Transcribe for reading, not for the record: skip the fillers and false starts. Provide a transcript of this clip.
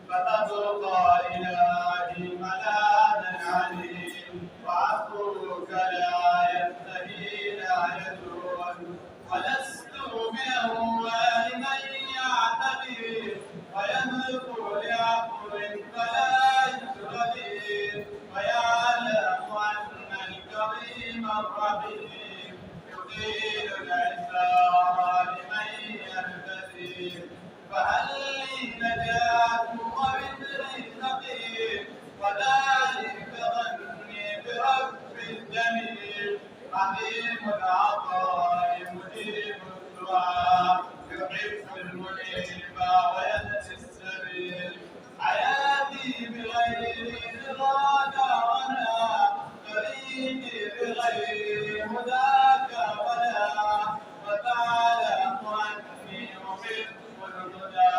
فتبقى إلهي ملاذا عليم، وعفوك لا ينتهي لا يزول، ولست بأول من يعتذر ويذكر لعفو فلا يستغفر، ويعلم أن الكريم الرحيم يطيل العثار لمن ينتظر. فهل لي نجاة وبدري ثقيل، وذلك ظني برب الجميل، رحيم العطاء مجيب الدعاء، يحب المنيب وينسي السبيل. حياتي بغير رضاك ولا طريقي بغير هداك ولا، وتعلم أني أحب الهدى